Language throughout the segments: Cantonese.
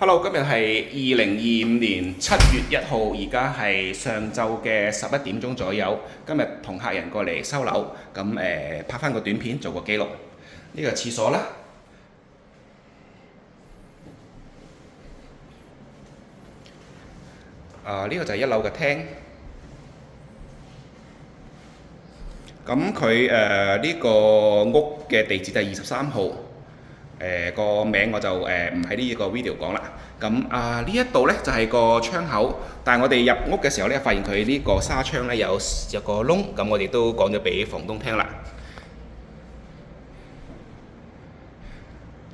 Hello，今日係2025年7月1號，而家係上晝嘅11點鐘左右。今日同客人過嚟收樓，拍翻個短片做個記錄。呢個廁所啦，呢個就係1樓嘅廳。咁佢呢個屋嘅地址就係23號。個名我就唔喺呢個 video 講啦。呢一度呢就係個窗口，但係我哋入屋嘅時候呢，發現佢呢個紗窗呢有個窿，咁我哋都講咗俾房東聽啦。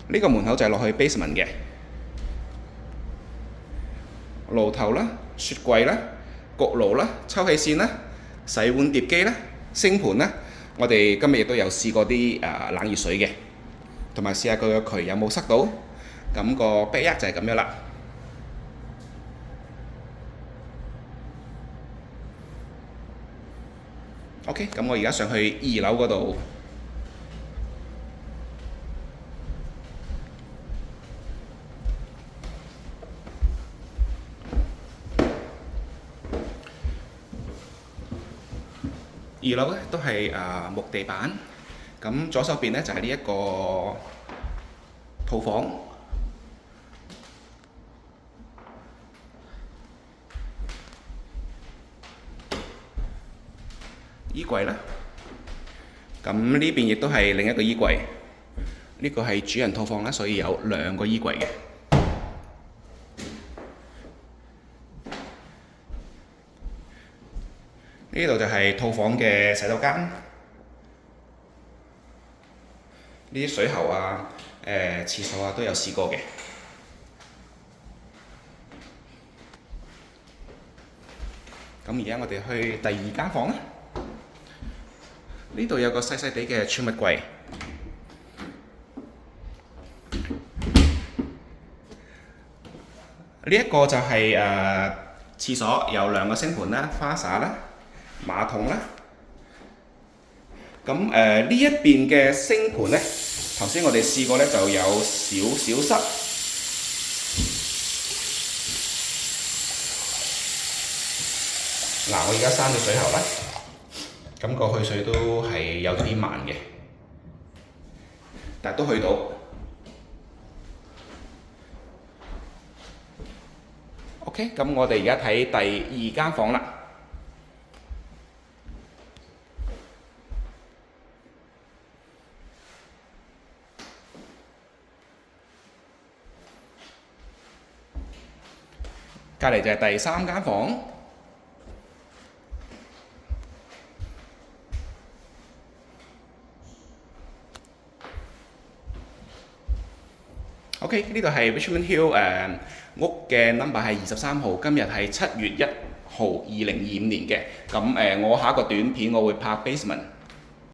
呢個門口就係落去 basement 嘅，爐頭啦、雪櫃啦、焗爐啦、抽氣扇啦、洗碗碟機啦、星盤啦，我哋今日亦都有試過啲冷熱水嘅。同埋試下佢個渠有冇塞到，咁個 backyard 就係咁樣啦。OK，咁我而家上去2樓嗰度。2樓咧都係木地板。咁左手邊咧就係呢一個套房，衣櫃啦。咁呢邊亦都係另一個衣櫃，呢個係主人套房啦，所以有2個衣櫃嘅。呢度就係套房嘅洗手間。呢啲水喉啊、廁所啊都有試過嘅。咁而家我哋去第2間房啦。呢度有個細細地嘅儲物櫃。呢一個就係廁所，有2個星盆啦、花灑啦、馬桶啦。咁呢一邊嘅星盆呢，頭先我哋試過呢就有少少塞。嗱，我而家閂咗水喉啦，咁個去水都係有啲慢嘅，但係都去到。OK，咁我哋而家睇第2間房啦。隔離就係第3間房。OK， 呢度係 Richmond Hill 屋嘅 number 係23號，今日係7月1號2025年嘅。我下一個短片我會拍 basement。